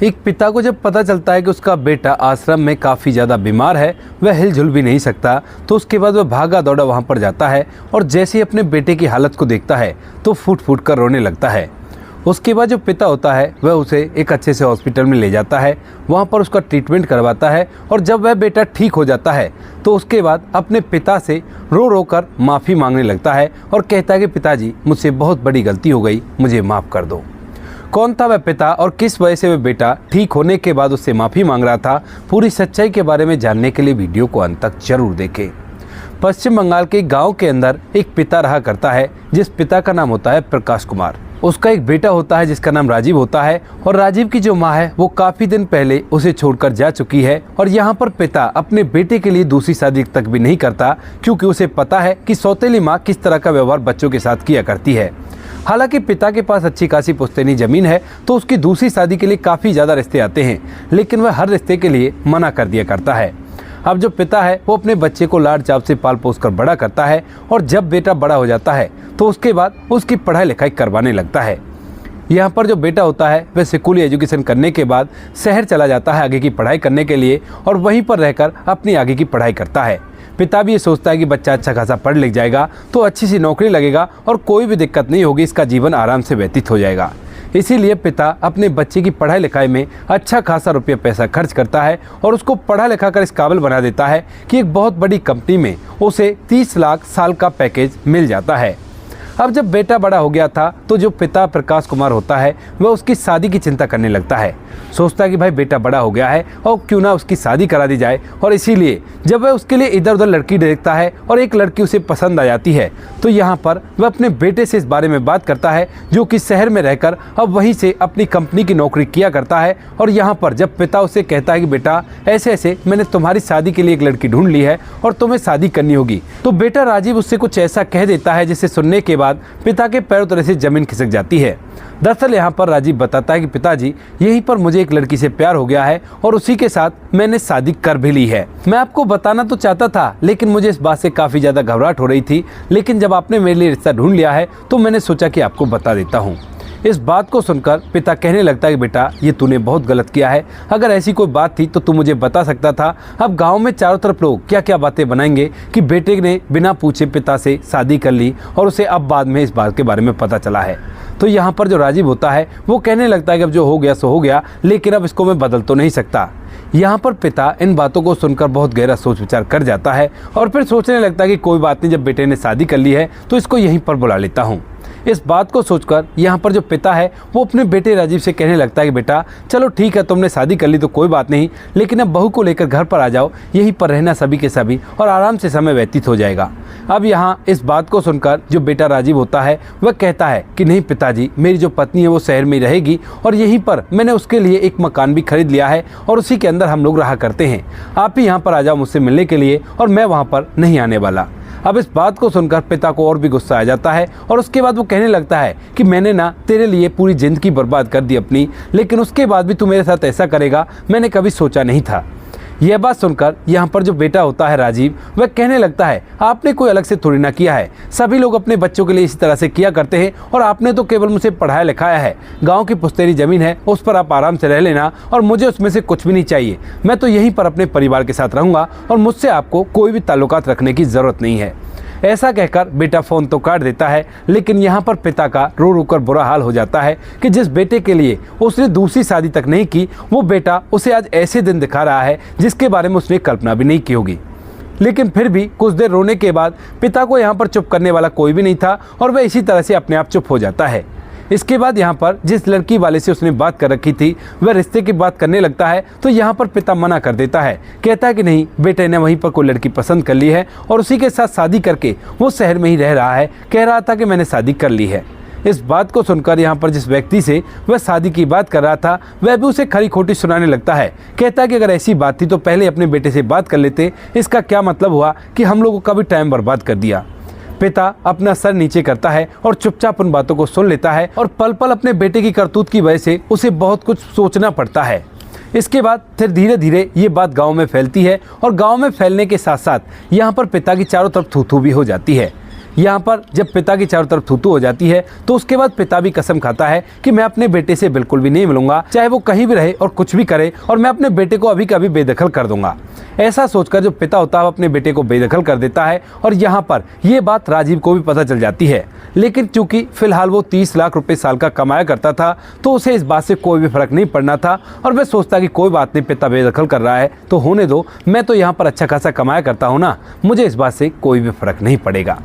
एक पिता को जब पता चलता है कि उसका बेटा आश्रम में काफ़ी ज़्यादा बीमार है, वह हिलजुल भी नहीं सकता, तो उसके बाद वह भागा दौड़ा वहाँ पर जाता है और जैसे ही अपने बेटे की हालत को देखता है तो फूट फूट कर रोने लगता है। उसके बाद जो पिता होता है वह उसे एक अच्छे से हॉस्पिटल में ले जाता है, वहाँ पर उसका ट्रीटमेंट करवाता है और जब वह बेटा ठीक हो जाता है तो उसके बाद अपने पिता से रो रो कर माफ़ी मांगने लगता है और कहता है कि पिताजी, मुझसे बहुत बड़ी गलती हो गई, मुझे माफ़ कर दो। कौन था वह पिता और किस वजह से वह बेटा ठीक होने के बाद उससे माफ़ी मांग रहा था, पूरी सच्चाई के बारे में जानने के लिए वीडियो को अंत तक जरूर देखें। पश्चिम बंगाल के गांव के अंदर एक पिता रहा करता है, जिस पिता का नाम होता है प्रकाश कुमार। उसका एक बेटा होता है जिसका नाम राजीव होता है और राजीव की जो माँ है वो काफ़ी दिन पहले उसे छोड़कर जा चुकी है। और यहाँ पर पिता अपने बेटे के लिए दूसरी शादी तक भी नहीं करता, क्योंकि उसे पता है कि सौतेली माँ किस तरह का व्यवहार बच्चों के साथ किया करती है। हालांकि पिता के पास अच्छी खासी पुश्तैनी ज़मीन है तो उसकी दूसरी शादी के लिए काफ़ी ज़्यादा रिश्ते आते हैं, लेकिन वह हर रिश्ते के लिए मना कर दिया करता है। अब जो पिता है वो अपने बच्चे को लाड चाव से पाल पोस कर बड़ा करता है और जब बेटा बड़ा हो जाता है तो उसके बाद उसकी पढ़ाई लिखाई करवाने लगता है। यहाँ पर जो बेटा होता है वह स्कूली एजुकेशन करने के बाद शहर चला जाता है आगे की पढ़ाई करने के लिए और वहीं पर रहकर अपनी आगे की पढ़ाई करता है। पिता भी ये सोचता है कि बच्चा अच्छा खासा पढ़ लिख जाएगा तो अच्छी सी नौकरी लगेगा और कोई भी दिक्कत नहीं होगी, इसका जीवन आराम से व्यतीत हो जाएगा। इसीलिए पिता अपने बच्चे की पढ़ाई लिखाई में अच्छा खासा रुपया पैसा खर्च करता है और उसको पढ़ा लिखा कर इस काबिल बना देता है कि एक बहुत बड़ी कंपनी में उसे 30 लाख साल का पैकेज मिल जाता है। अब जब बेटा बड़ा हो गया था तो जो पिता प्रकाश कुमार होता है वह उसकी शादी की चिंता करने लगता है। सोचता है कि भाई बेटा बड़ा हो गया है और क्यों ना उसकी शादी करा दी जाए। और इसीलिए जब वह उसके लिए इधर उधर लड़की देखता है और एक लड़की उसे पसंद आ जाती है तो यहाँ पर वह अपने बेटे से इस बारे में बात करता है, जो कि शहर में रहकर अब वहीं से अपनी कंपनी की नौकरी किया करता है। और यहाँ पर जब पिता उसे कहता है कि बेटा ऐसे ऐसे मैंने तुम्हारी शादी के लिए एक लड़की ढूंढ ली है और तुम्हें शादी करनी होगी, तो बेटा राजीव उससे कुछ ऐसा कह देता है जिसे सुनने के बाद पिता के पैरों तले से जमीन खिसक जाती है। दरअसल यहाँ पर राजीव बताता है कि पिताजी, यहीं पर मुझे एक लड़की से प्यार हो गया है और उसी के साथ मैंने शादी कर भी ली है। मैं आपको बताना तो चाहता था लेकिन मुझे इस बात से काफ़ी ज़्यादा घबराहट हो रही थी, लेकिन जब आपने मेरे लिए रिश्ता ढूंढ लिया है तो मैंने सोचा कि आपको बता देता हूँ। इस बात को सुनकर पिता कहने लगता है कि बेटा ये तूने बहुत गलत किया है, अगर ऐसी कोई बात थी तो तू मुझे बता सकता था। अब गांव में चारों तरफ लोग क्या क्या बातें बनाएंगे कि बेटे ने बिना पूछे पिता से शादी कर ली और उसे अब बाद में इस बात के बारे में पता चला है। तो यहाँ पर जो राजीव होता है वो कहने लगता है कि अब जो हो गया सो हो गया, लेकिन अब इसको मैं बदल तो नहीं सकता। यहाँ पर पिता इन बातों को सुनकर बहुत गहरा सोच विचार कर जाता है और फिर सोचने लगता है कि कोई बात नहीं, जब बेटे ने शादी कर ली है तो इसको यहीं पर बुला लेता हूँ। इस बात को सोचकर यहाँ पर जो पिता है वो अपने बेटे राजीव से कहने लगता है कि बेटा चलो ठीक है, तुमने शादी कर ली तो कोई बात नहीं, लेकिन अब बहू को लेकर घर पर आ जाओ, यहीं पर रहना सभी के सभी और आराम से समय व्यतीत हो जाएगा। अब यहाँ इस बात को सुनकर जो बेटा राजीव होता है वह कहता है कि नहीं पिताजी, मेरी जो पत्नी है वो शहर में ही रहेगी और यहीं पर मैंने उसके लिए एक मकान भी खरीद लिया है और उसी के अंदर हम लोग रहा करते हैं। आप ही यहाँ पर आ जाओ मुझसे मिलने के लिए और मैं वहाँ पर नहीं आने वाला। अब इस बात को सुनकर पिता को और भी गुस्सा आ जाता है और उसके बाद वो कहने लगता है कि मैंने ना तेरे लिए पूरी ज़िंदगी बर्बाद कर दी अपनी, लेकिन उसके बाद भी तू मेरे साथ ऐसा करेगा मैंने कभी सोचा नहीं था। यह बात सुनकर यहाँ पर जो बेटा होता है राजीव वह कहने लगता है आपने कोई अलग से थोड़ी ना किया है, सभी लोग अपने बच्चों के लिए इसी तरह से किया करते हैं और आपने तो केवल मुझे पढ़ाया लिखाया है। गांव की पुश्तैनी ज़मीन है, उस पर आप आराम से रह लेना और मुझे उसमें से कुछ भी नहीं चाहिए। मैं तो यहीं पर अपने परिवार के साथ रहूँगा और मुझसे आपको कोई भी ताल्लुकात रखने की ज़रूरत नहीं है। ऐसा कहकर बेटा फ़ोन तो काट देता है, लेकिन यहाँ पर पिता का रो रो कर बुरा हाल हो जाता है कि जिस बेटे के लिए उसने दूसरी शादी तक नहीं की, वो बेटा उसे आज ऐसे दिन दिखा रहा है जिसके बारे में उसने कल्पना भी नहीं की होगी। लेकिन फिर भी कुछ देर रोने के बाद पिता को यहाँ पर चुप करने वाला कोई भी नहीं था और वह इसी तरह से अपने आप चुप हो जाता है। इसके बाद यहाँ पर जिस लड़की वाले से उसने बात कर रखी थी वह रिश्ते की बात करने लगता है, तो यहाँ पर पिता मना कर देता है, कहता है कि नहीं, बेटे ने वहीं पर कोई लड़की पसंद कर ली है और उसी के साथ शादी करके वो शहर में ही रह रहा है, कह रहा था कि मैंने शादी कर ली है। इस बात को सुनकर यहाँ पर जिस व्यक्ति से वह शादी की बात कर रहा था वह भी उसे खरी खोटी सुनाने लगता है, कहता है कि अगर ऐसी बात थी तो पहले अपने बेटे से बात कर लेते, इसका क्या मतलब हुआ कि हम लोगों का भी टाइम बर्बाद कर दिया। पिता अपना सर नीचे करता है और चुपचाप उन बातों को सुन लेता है और पल पल अपने बेटे की करतूत की वजह से उसे बहुत कुछ सोचना पड़ता है। इसके बाद फिर धीरे धीरे ये बात गांव में फैलती है और गांव में फैलने के साथ साथ यहाँ पर पिता की चारों तरफ थू थू भी हो जाती है। यहाँ पर जब पिता की चारों तरफ थूथू हो जाती है तो उसके बाद पिता भी कसम खाता है कि मैं अपने बेटे से बिल्कुल भी नहीं मिलूंगा, चाहे वो कहीं भी रहे और कुछ भी करे, और मैं अपने बेटे को अभी कभी बेदखल कर दूंगा। ऐसा सोचकर जो पिता होता है वो अपने बेटे को बेदखल कर देता है और यहाँ पर ये बात राजीव को भी पता चल जाती है। लेकिन चूंकि फिलहाल वो 30 लाख रुपए साल का कमाया करता था तो उसे इस बात से कोई भी फर्क नहीं पड़ना था और वह सोचता कि कोई बात नहीं, पिता बेदखल कर रहा है तो होने दो, मैं तो यहाँ पर अच्छा खासा कमाया करता हूँ ना, मुझे इस बात से कोई भी फर्क नहीं पड़ेगा।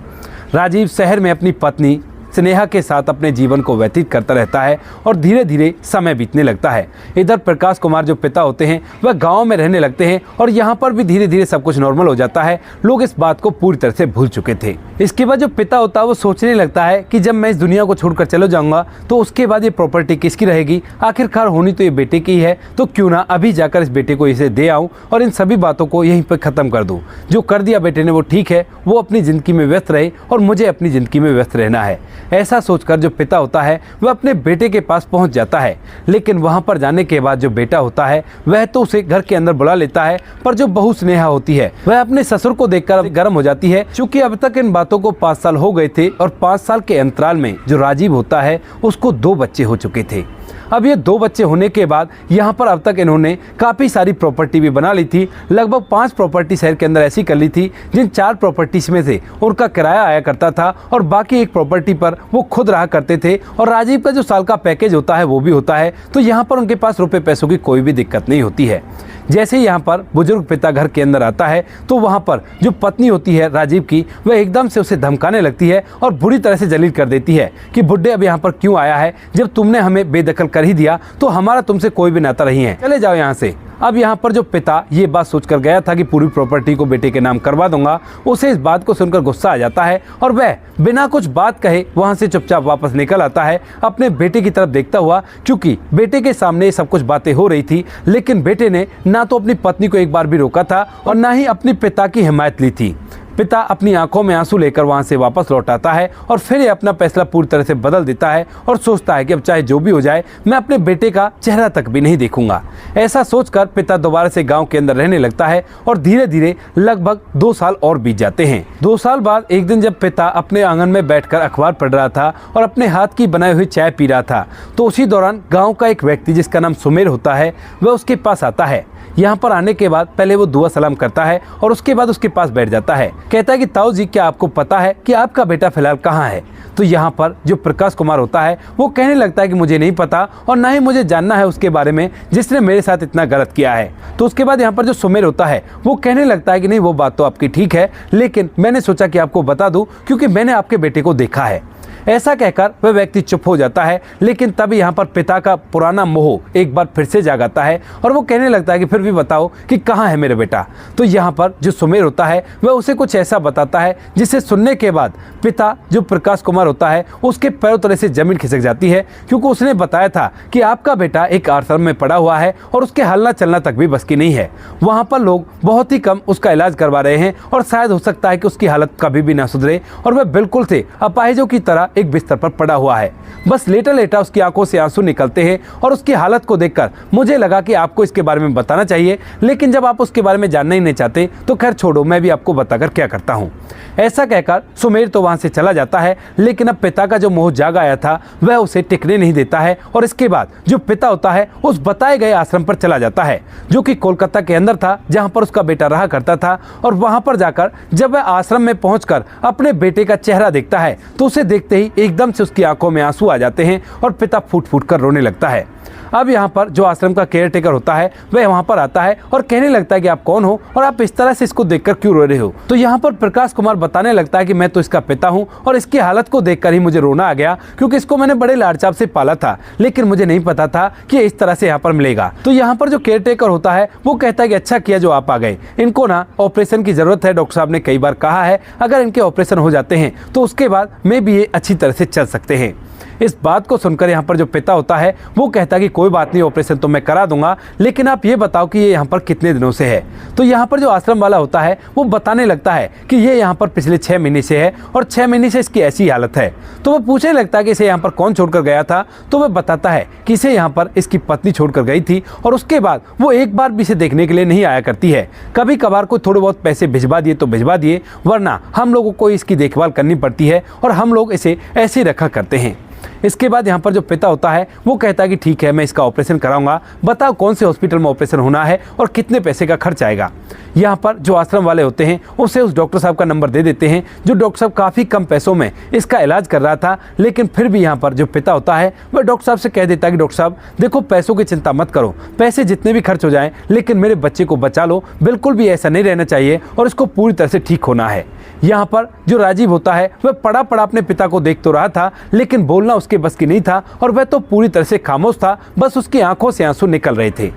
राजीव शहर में अपनी पत्नी स्नेहा के साथ अपने जीवन को व्यतीत करता रहता है और धीरे धीरे समय बीतने लगता है। इधर प्रकाश कुमार जो पिता होते हैं वह गांव में रहने लगते हैं और यहाँ पर भी धीरे धीरे सब कुछ नॉर्मल हो जाता है। लोग इस बात को पूरी तरह से भूल चुके थे। इसके बाद जो पिता होता है वो सोचने लगता है कि जब मैं इस दुनिया को छोड़कर चले जाऊंगा तो उसके बाद ये प्रॉपर्टी किसकी रहेगी, आखिरकार होनी तो ये बेटे की है, तो क्यों ना अभी जाकर इस बेटे को इसे दे आऊं और इन सभी बातों को यहीं पर खत्म कर दूं। जो कर दिया बेटे ने वो ठीक है, वो अपनी जिंदगी में व्यस्त रहे और मुझे अपनी जिंदगी में व्यस्त रहना है। ऐसा सोचकर जो पिता होता है वह अपने बेटे के पास पहुंच जाता है। लेकिन वहां पर जाने के बाद जो बेटा होता है वह तो उसे घर के अंदर बुला लेता है, पर जो बहू स्नेहा होती है वह अपने ससुर को देखकर गर्म हो जाती है। चूंकि अब तक इन बातों को 5 साल हो गए थे और 5 साल के अंतराल में जो राजीव होता है उसको 2 बच्चे हो चुके थे। अब ये 2 बच्चे होने के बाद यहाँ पर अब तक इन्होंने काफ़ी सारी प्रॉपर्टी भी बना ली थी। लगभग 5 प्रॉपर्टी शहर के अंदर ऐसी कर ली थी जिन 4 प्रॉपर्टीज में से उनका किराया आया करता था और बाकी एक प्रॉपर्टी पर वो खुद रहा करते थे। और राजीव का जो साल का पैकेज होता है वो भी होता है, तो यहाँ पर उनके पास रुपये पैसों की कोई भी दिक्कत नहीं होती है। जैसे ही यहाँ पर बुजुर्ग पिता घर के अंदर आता है तो वहाँ पर जो पत्नी होती है राजीव की वह एकदम से उसे धमकाने लगती है और बुरी तरह से जलील कर देती है कि बुड्ढे अब यहाँ पर क्यों आया है, जब तुमने हमें बेदखल कर ही दिया तो हमारा तुमसे कोई भी नाता नहीं है, चले जाओ यहाँ से। अब यहाँ पर जो पिता ये बात सोचकर गया था कि पूरी प्रॉपर्टी को बेटे के नाम करवा दूंगा, उसे इस बात को सुनकर गुस्सा आ जाता है और वह बिना कुछ बात कहे वहां से चुपचाप वापस निकल आता है अपने बेटे की तरफ देखता हुआ। क्योंकि बेटे के सामने ये सब कुछ बातें हो रही थी, लेकिन बेटे ने ना तो अपनी पत्नी को एक बार भी रोका था और ना ही अपनी पिता की हिमायत ली थी। पिता अपनी आंखों में आंसू लेकर वहां से वापस लौट आता है और फिर ये अपना फैसला पूरी तरह से बदल देता है और सोचता है कि अब चाहे जो भी हो जाए मैं अपने बेटे का चेहरा तक भी नहीं देखूंगा। ऐसा सोचकर पिता दोबारा से गांव के अंदर रहने लगता है और धीरे धीरे लगभग 2 साल और बीत जाते हैं। 2 साल बाद एक दिन जब पिता अपने आंगन में बैठकर अखबार पढ़ रहा था और अपने हाथ की बनाई हुई चाय पी रहा था तो उसी दौरान गाँव का एक व्यक्ति जिसका नाम सुमेर होता है वह उसके पास आता है। यहाँ पर आने के बाद पहले वो दुआ सलाम करता है और उसके बाद उसके पास बैठ जाता है। कहता है कि ताऊ जी, क्या आपको पता है कि आपका बेटा फिलहाल कहाँ है? तो यहाँ पर जो प्रकाश कुमार होता है वो कहने लगता है कि मुझे नहीं पता और ना ही मुझे जानना है उसके बारे में जिसने मेरे साथ इतना गलत किया है। तो उसके बाद यहाँ पर जो सुमेर होता है वो कहने लगता है कि नहीं, वो बात तो आपकी ठीक है, लेकिन मैंने सोचा कि आपको बता दूं क्योंकि मैंने आपके बेटे को देखा है। ऐसा कहकर वह व्यक्ति चुप हो जाता है, लेकिन तभी यहाँ पर पिता का पुराना मोह एक बार फिर से जाग आता है और वो कहने लगता है कि फिर भी बताओ कि कहाँ है मेरा बेटा। तो यहाँ पर जो सुमेर होता है वह उसे कुछ ऐसा बताता है जिसे सुनने के बाद पिता जो प्रकाश कुमार होता है उसके पैरों तले से जमीन खिसक जाती है, क्योंकि उसने बताया था कि आपका बेटा एक आश्रम में पड़ा हुआ है और उसके हलना चलना तक भी बस की नहीं है। वहाँ पर लोग बहुत ही कम उसका इलाज करवा रहे हैं और शायद हो सकता है कि उसकी हालत कभी भी ना सुधरे और वह बिल्कुल से अपाहिजों की तरह एक बिस्तर पर पड़ा हुआ है। बस लेटा लेटा उसकी आंखों से आंसू निकलते हैं और उसकी हालत को देखकर मुझे लगा कि आपको इसके बारे में बताना चाहिए, लेकिन जब आप उसके बारे में जानना ही नहीं चाहते तो खैर छोड़ो, मैं भी आपको बताकर क्या करता हूँ। ऐसा कहकर सुमेर तो वहां से चला जाता है, लेकिन अब पिता का जो मोह जाग आया था वह उसे टिकने नहीं देता है और इसके बाद जो पिता होता है उस बताए गए आश्रम पर चला जाता है जो कि कोलकाता के अंदर था, जहां पर उसका बेटा रहा करता था। और वहां पर जाकर जब वह आश्रम में पहुंचकर अपने बेटे का चेहरा देखता है तो उसे देखते ही एकदम से उसकी आंखों में आंसू आ जाते हैं और पिता फूट फूट कर रोने लगता है। अब यहाँ पर जो आश्रम का केयर टेकर होता है वह वहाँ पर आता है और कहने लगता है कि आप कौन हो और आप इस तरह से इसको देखकर क्यों रो रहे हो। तो यहाँ पर प्रकाश कुमार बताने लगता है कि मैं तो इसका पिता हूँ और इसकी हालत को देखकर ही मुझे रोना आ गया, क्योंकि इसको मैंने बड़े लाड चाव से पाला था, लेकिन मुझे नहीं पता था कि इस तरह से यहाँ पर मिलेगा। तो यहाँ पर जो केयर टेकर होता है वो कहता है कि अच्छा किया जो आप आ गए, इनको ना ऑपरेशन की जरूरत है, डॉक्टर साहब ने कई बार कहा है अगर इनके ऑपरेशन हो जाते हैं तो उसके बाद में भी ये अच्छी तरह से चल सकते हैं। इस बात को सुनकर यहाँ पर जो पिता होता है वो कहता है कि कोई बात नहीं, ऑपरेशन तो मैं करा दूंगा, लेकिन आप ये बताओ कि ये यहाँ पर कितने दिनों से है। तो यहाँ पर जो आश्रम वाला होता है वो बताने लगता है कि ये यहाँ पर पिछले 6 महीने से है और 6 महीने से इसकी ऐसी हालत है। तो वह पूछने लगता है कि इसे यहाँ पर कौन छोड़कर गया था। तो वह बताता है कि इसे यहाँ पर इसकी पत्नी छोड़कर गई थी और उसके बाद वो एक बार भी इसे देखने के लिए नहीं आया करती है। कभी कभार को थोड़े बहुत पैसे भिजवा दिए तो भिजवा दिए, वरना हम लोगों को इसकी देखभाल करनी पड़ती है और हम लोग इसे ऐसे ही रखा करते हैं। इसके बाद यहाँ पर जो पिता होता है वो कहता है कि ठीक है, मैं इसका ऑपरेशन कराऊंगा, बताओ कौन से हॉस्पिटल में ऑपरेशन होना है और कितने पैसे का खर्च आएगा। यहाँ पर जो आश्रम वाले होते हैं उसे उस डॉक्टर साहब का नंबर दे देते हैं, जो डॉक्टर साहब काफ़ी कम पैसों में इसका इलाज कर रहा था। लेकिन फिर भी यहाँ पर जो पिता होता है वह डॉक्टर साहब से कह देता है कि डॉक्टर साहब देखो, पैसों की चिंता मत करो, पैसे जितने भी खर्च हो जाएं, लेकिन मेरे बच्चे को बचा लो, बिल्कुल भी ऐसा नहीं रहना चाहिए और इसको पूरी तरह से ठीक होना है। यहाँ पर जो राजीव होता है वह पड़ा पड़ा अपने पिता को देख तो रहा था, लेकिन बोलना उसके बस की नहीं था और वह तो पूरी तरह से खामोश था, बस उसकी आंखों से आंसू निकल रहे थे।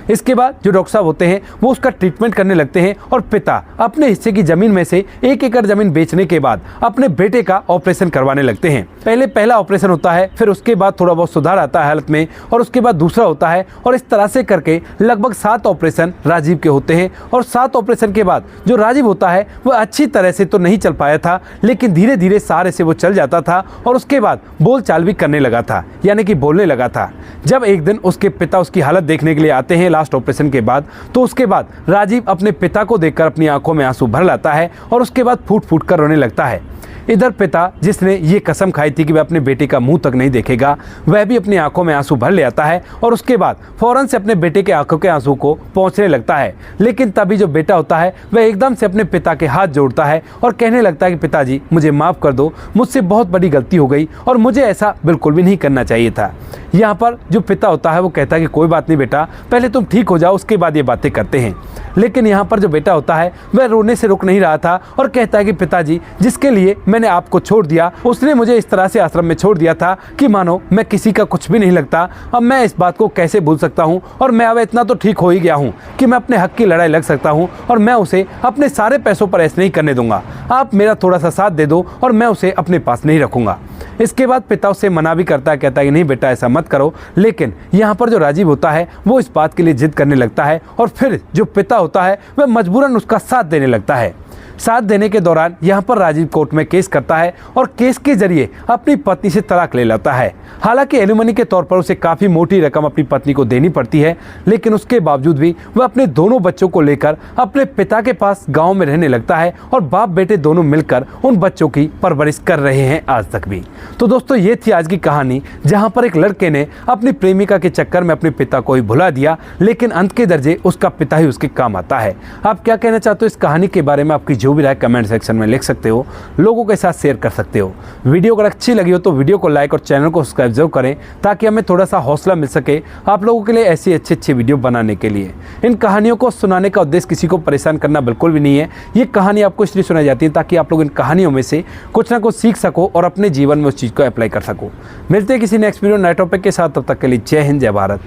इसके बाद जो डॉक्टर साहब होते हैं वो उसका ट्रीटमेंट करने लगते हैं और पिता अपने हिस्से की ज़मीन में से 1 एकड़ ज़मीन बेचने के बाद अपने बेटे का ऑपरेशन करवाने लगते हैं। पहला ऑपरेशन होता है, फिर उसके बाद थोड़ा बहुत सुधार आता है हालत में और उसके बाद दूसरा होता है और इस तरह से करके लगभग 7 ऑपरेशन राजीव के होते हैं। और 7 ऑपरेशन के बाद जो राजीव होता है वह अच्छी तरह से तो नहीं चल पाया था, लेकिन धीरे धीरे सहारे से वो चल जाता था और उसके बाद बोल चाल भी करने लगा था, यानी कि बोलने लगा था। जब एक दिन उसके पिता उसकी हालत देखने के लिए आते हैं लास्ट ऑपरेशन के बाद, तो उसके बाद राजीव अपने पिता को देखकर अपनी आंखों में आंसू भर लाता है और उसके बाद फूट फूट कर रोने लगता है। इधर पिता, जिसने ये कसम खाई थी कि वह अपने बेटे का मुंह तक नहीं देखेगा, वह भी अपनी आंखों में आंसू भर ले आता है और उसके बाद फौरन से अपने बेटे के आंखों के आंसू को पहुंचने लगता है। लेकिन तभी जो बेटा होता है वह एकदम से अपने पिता के हाथ जोड़ता है और कहने लगता है कि पिताजी, मुझे माफ़ कर दो, मुझसे बहुत बड़ी गलती हो गई और मुझे ऐसा बिल्कुल भी नहीं करना चाहिए था। यहाँ पर जो पिता होता है वो कहता है कि कोई बात नहीं बेटा, पहले तुम ठीक हो जाओ, उसके बाद ये बातें करते हैं। लेकिन यहाँ पर जो बेटा होता है वह रोने से रुक नहीं रहा था और कहता है कि पिताजी, जिसके लिए मैंने आपको छोड़ दिया, उसने मुझे इस तरह से आश्रम में छोड़ दिया था कि मानो मैं किसी का कुछ भी नहीं लगता। अब मैं इस बात को कैसे भूल सकता हूँ, और मैं अब इतना तो ठीक हो ही गया हूँ कि मैं अपने हक की लड़ाई लड़ सकता हूँ और मैं उसे अपने सारे पैसों पर ऐसे नहीं करने दूंगा। आप मेरा थोड़ा सा साथ दे दो और मैं उसे अपने पास नहीं रखूंगा। इसके बाद पिता उससे मना भी करता है, कहता है कि नहीं बेटा, ऐसा मत करो। लेकिन यहाँ पर जो राजीव होता है वो इस बात के लिए जिद करने लगता है और फिर जो पिता होता है वह मजबूरन उसका साथ देने लगता है। साथ देने के दौरान यहाँ पर राजीव कोर्ट में केस करता है और केस के जरिए अपनी पत्नी से तलाक ले लेता है। हालांकि एलिमनी के तौर पर उसे काफ़ी मोटी रकम अपनी पत्नी को देनी पड़ती है, लेकिन उसके बावजूद भी वह अपने दोनों बच्चों को लेकर अपने पिता के पास गांव में रहने लगता है और बाप बेटे दोनों मिलकर उन बच्चों की परवरिश कर रहे हैं आज तक भी। तो दोस्तों, ये थी आज की कहानी, जहाँ पर एक लड़के ने अपनी प्रेमिका के चक्कर में अपने पिता को ही भुला दिया, लेकिन अंत के दर्जे उसका पिता ही उसके काम आता है। आप क्या कहना चाहते हो इस कहानी के बारे में? आपकी जो भी राय कमेंट सेक्शन में लिख सकते हो, लोगों के साथ शेयर कर सकते हो। वीडियो अगर अच्छी लगी हो तो वीडियो को लाइक और चैनल को सब्सक्राइब जरूर करें, ताकि हमें थोड़ा सा हौसला मिल सके आप लोगों के लिए ऐसी अच्छी वीडियो बनाने के लिए। इन कहानियों को सुनाने का उद्देश्य किसी को परेशान करना बिल्कुल भी नहीं है। ये कहानी आपको इसलिए सुनाई जाती है ताकि आप लोग इन कहानियों में से कुछ ना कुछ सीख सको और अपने जीवन में उस चीज़ को अप्लाई कर सको। मिलते हैं किसी नेक्स्ट वीडियो नए टॉपिक के साथ, तब तक के लिए जय हिंद, जय भारत,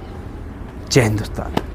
जय हिंदुस्तान।